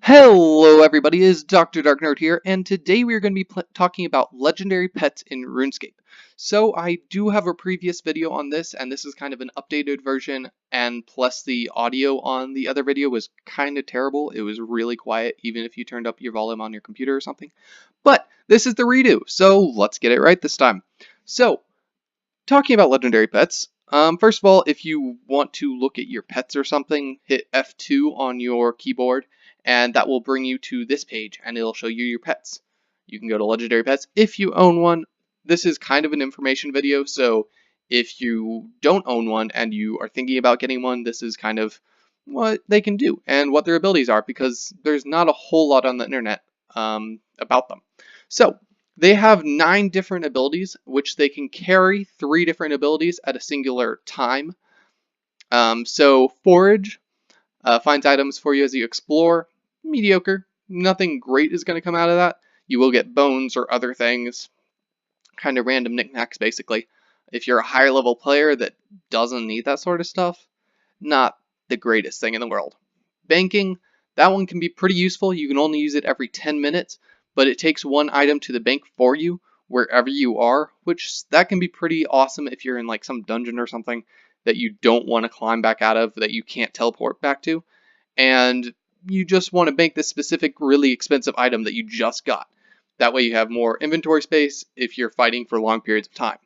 Hello everybody, it's Dr. Dark Nerd here, and today we are going to be talking about legendary pets in RuneScape. So I do have a previous video on this, and this is kind of an updated version, and plus the audio on the other video was kind of terrible. It was really quiet, even if you turned up your volume on your computer or something. But this is the redo, so let's get it right this time. So, talking about legendary pets, first of all, if you want to look at your pets or something, hit F2 on your keyboard, and that will bring you to this page, and it'll show you your pets. You can go to legendary pets if you own one. This is kind of an information video, so if you don't own one and you are thinking about getting one, this is kind of what they can do and what their abilities are, because there's not a whole lot on the internet about them. So, they have 9 different abilities, which they can carry 3 different abilities at a singular time. So Forage finds items for you as you explore. Mediocre. Nothing great is going to come out of that. You will get bones or other things. Kind of random knickknacks, basically. If you're a higher level player that doesn't need that sort of stuff, not the greatest thing in the world. Banking, that one can be pretty useful. You can only use it every 10 minutes. But it takes 1 item to the bank for you wherever you are, which that can be pretty awesome if you're in like some dungeon or something that you don't want to climb back out of, that you can't teleport back to, and you just want to bank this specific really expensive item that you just got. That way you have more inventory space if you're fighting for long periods of time.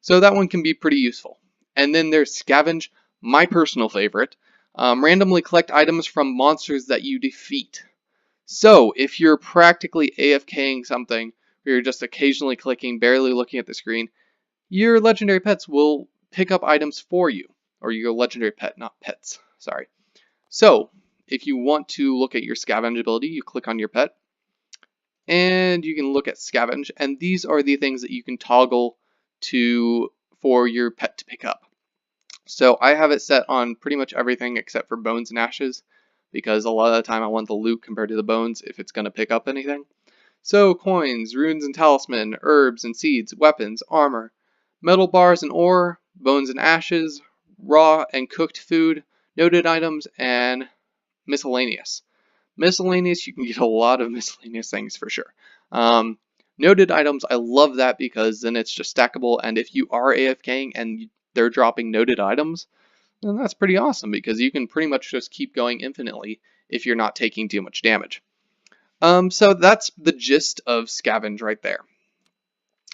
So that one can be pretty useful. And then there's scavenge, my personal favorite. Randomly collect items from monsters that you defeat. So, if you're practically AFKing something, or you're just occasionally clicking, barely looking at the screen, your legendary pets will pick up items for you. Or your legendary pet, not pets, sorry. So, if you want to look at your scavenge ability, you click on your pet, and you can look at scavenge, and these are the things that you can toggle for your pet to pick up. So, I have it set on pretty much everything except for bones and ashes, because a lot of the time I want the loot compared to the bones if it's going to pick up anything. So coins, runes and talisman, herbs and seeds, weapons, armor, metal bars and ore, bones and ashes, raw and cooked food, noted items, and miscellaneous. Miscellaneous, you can get a lot of miscellaneous things for sure. Noted items, I love that because then it's just stackable, and if you are AFKing and they're dropping noted items, and that's pretty awesome because you can pretty much just keep going infinitely if you're not taking too much damage. So that's the gist of scavenge right there.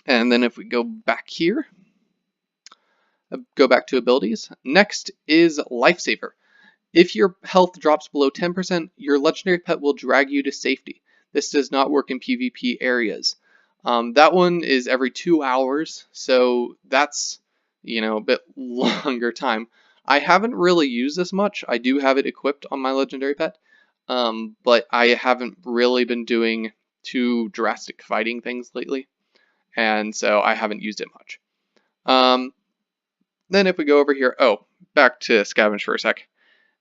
And then if we go back here, go back to abilities. Next is Lifesaver. If your health drops below 10%, your legendary pet will drag you to safety. This does not work in PvP areas. That one is every 2 hours, so that's, a bit longer time. I haven't really used this much. I do have it equipped on my legendary pet, but I haven't really been doing too drastic fighting things lately, and so I haven't used it much. Then if we go over here, back to scavenge for a sec.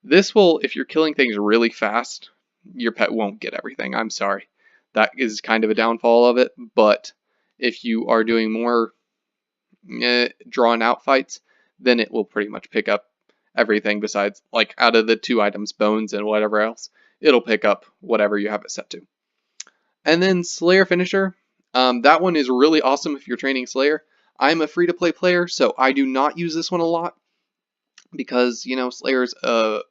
This will, if you're killing things really fast, your pet won't get everything. I'm sorry. That is kind of a downfall of it, but if you are doing more drawn out fights, then it will pretty much pick up everything besides, like, out of the 2 items, bones and whatever else, it'll pick up whatever you have it set to. And then Slayer Finisher, that one is really awesome if you're training Slayer. I'm a free-to-play player, so I do not use this one a lot because, Slayer's a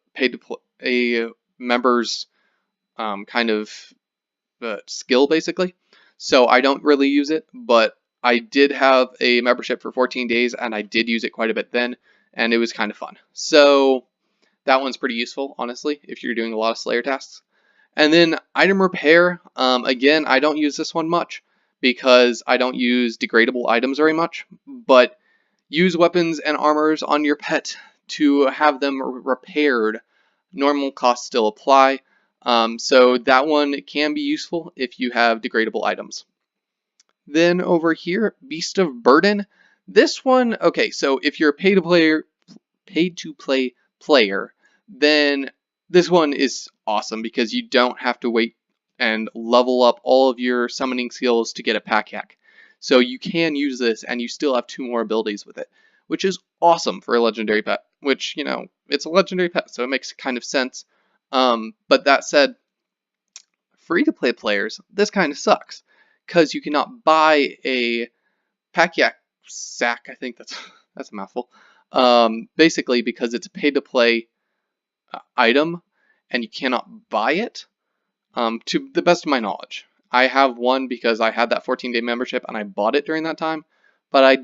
member's kind of skill, basically. So I don't really use it, but I did have a membership for 14 days, and I did use it quite a bit then, and it was kind of fun. So that one's pretty useful, honestly, if you're doing a lot of Slayer tasks. And then Item Repair, again, I don't use this one much, because I don't use degradable items very much, but use weapons and armors on your pet to have them repaired. Normal costs still apply, so that one can be useful if you have degradable items. Then over here, Beast of Burden. This one, okay, so if you're a pay-to-play player, then this one is awesome because you don't have to wait and level up all of your summoning skills to get a pack yak. So you can use this and you still have 2 more abilities with it, which is awesome for a legendary pet, which, it's a legendary pet, so it makes kind of sense. But that said, free-to-play players, this kind of sucks, because you cannot buy a Pack-Yak sack. I think that's a mouthful. Basically, because it's a pay-to-play item, and you cannot buy it. To the best of my knowledge, I have one because I had that 14-day membership and I bought it during that time, but I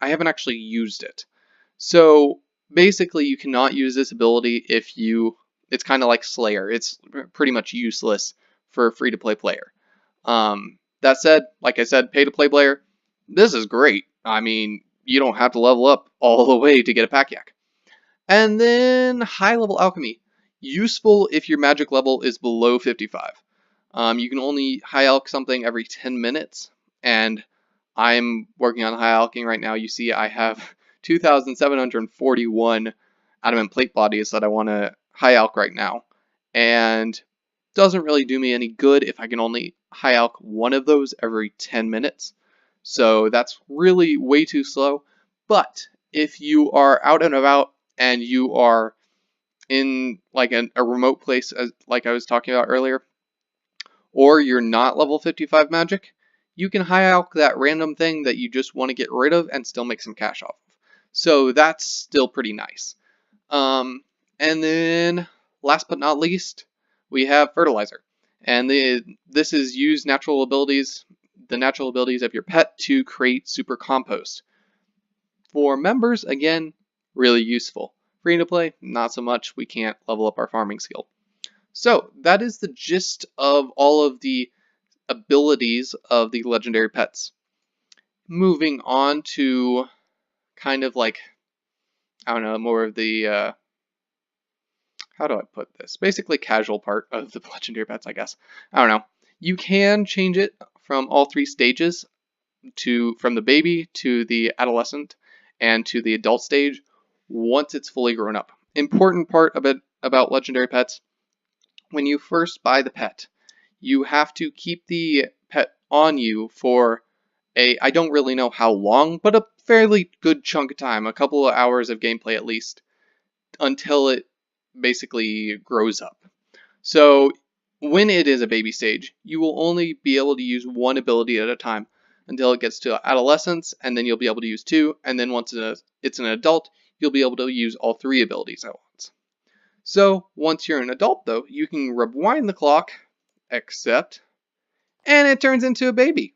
haven't actually used it. So basically, you cannot use this ability if it's kind of like Slayer. It's pretty much useless for a free-to-play player. That said, like I said, pay-to-play player, this is great. I mean, you don't have to level up all the way to get a Pack-Yak. And then high-level alchemy. Useful if your magic level is below 55. You can only high alch something every 10 minutes, and I'm working on high alching right now. You see I have 2,741 adamant plate bodies that I want to high alch right now, and doesn't really do me any good if I can only high alch one of those every 10 minutes. So that's really way too slow. But if you are out and about and you are in like a remote place, like I was talking about earlier, or you're not level 55 magic, you can high alch that random thing that you just want to get rid of and still make some cash off of. So that's still pretty nice. And then last but not least, we have Fertilizer. And this is use the natural abilities of your pet to create super compost. For members, again, really useful. Free to play, not so much. We can't level up our farming skill. So that is the gist of all of the abilities of the legendary pets. Moving on to kind of like, I don't know, more of the, how do I put this? Basically casual part of the legendary pets, I guess. I don't know. You can change it from all three stages, from the baby to the adolescent and to the adult stage once it's fully grown up. Important part about legendary pets, when you first buy the pet, you have to keep the pet on you for I don't really know how long, but a fairly good chunk of time, a couple of hours of gameplay at least, until it basically grows up. So when it is a baby stage, you will only be able to use one ability at a time until it gets to adolescence, and then you'll be able to use two, and then once it's an adult, you'll be able to use all three abilities at once. So once you're an adult, though, you can rewind the clock, except, and it turns into a baby.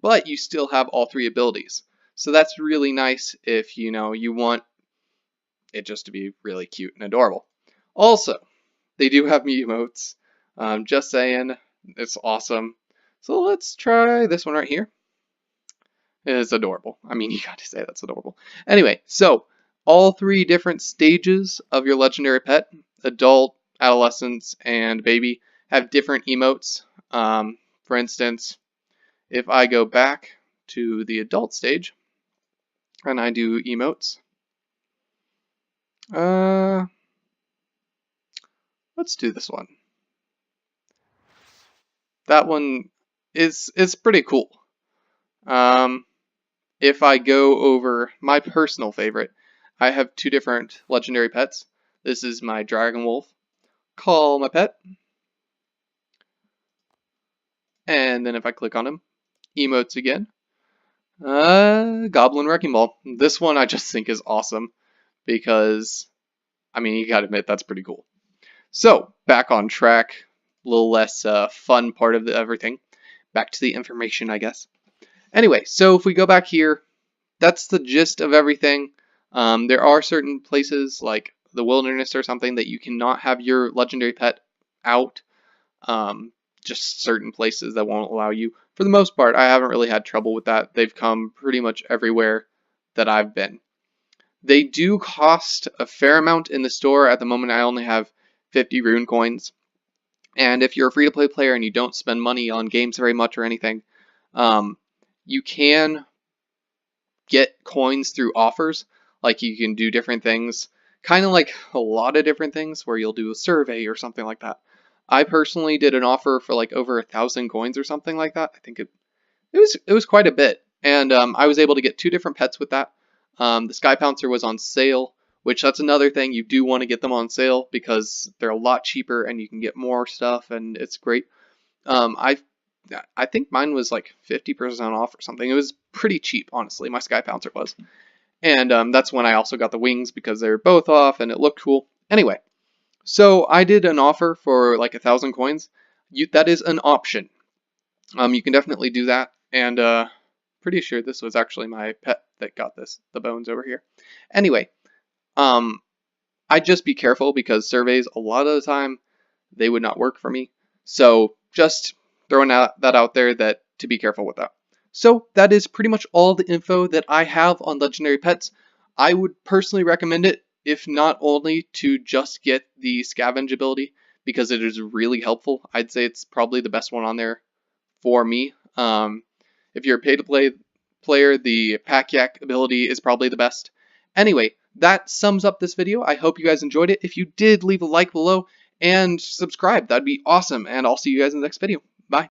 But you still have all three abilities. So that's really nice if you want it just to be really cute and adorable. Also, they do have emotes. Just saying, it's awesome. So let's try this one right here. It's adorable. I mean, you got to say that's adorable. Anyway, so all three different stages of your legendary pet, adult, adolescence, and baby, have different emotes. For instance, if I go back to the adult stage and I do emotes, let's do this one. That one is pretty cool. If I go over my personal favorite, I have two different legendary pets. This is my dragon wolf. Call my pet. And then if I click on him, emotes again. Goblin Wrecking Ball. This one I just think is awesome because, I mean, you gotta admit, that's pretty cool. So, back on track, a little less fun part of everything. Back to the information, I guess. Anyway, so if we go back here, that's the gist of everything. There are certain places, like the wilderness or something, that you cannot have your legendary pet out. Just certain places that won't allow you. For the most part, I haven't really had trouble with that. They've come pretty much everywhere that I've been. They do cost a fair amount in the store. At the moment, I only have 50 rune coins. And if you're a free-to-play player and you don't spend money on games very much or anything, you can get coins through offers. Like you can do different things, kind of like a lot of different things where you'll do a survey or something like that. I personally did an offer for like over 1,000 coins or something like that. I think it was quite a bit, and I was able to get two different pets with that. The Sky Pouncer was on sale, which that's another thing, you do want to get them on sale because they're a lot cheaper and you can get more stuff and it's great. I think mine was like 50% off or something. It was pretty cheap, honestly. My Sky Pouncer was. And that's when I also got the wings because they're both off and it looked cool. Anyway, so I did an offer for like 1,000 coins. That is an option. You can definitely do that. And pretty sure this was actually my pet that got this, the bones over here. Anyway, I'd just be careful because surveys, a lot of the time, they would not work for me. So just throwing that out there that to be careful with that. So that is pretty much all the info that I have on Legendary Pets. I would personally recommend it, if not only to just get the scavenge ability, because it is really helpful. I'd say it's probably the best one on there for me. If you're a pay-to-play player, the Pack Yak ability is probably the best. Anyway, that sums up this video. I hope you guys enjoyed it. If you did, leave a like below and subscribe. That'd be awesome. And I'll see you guys in the next video. Bye.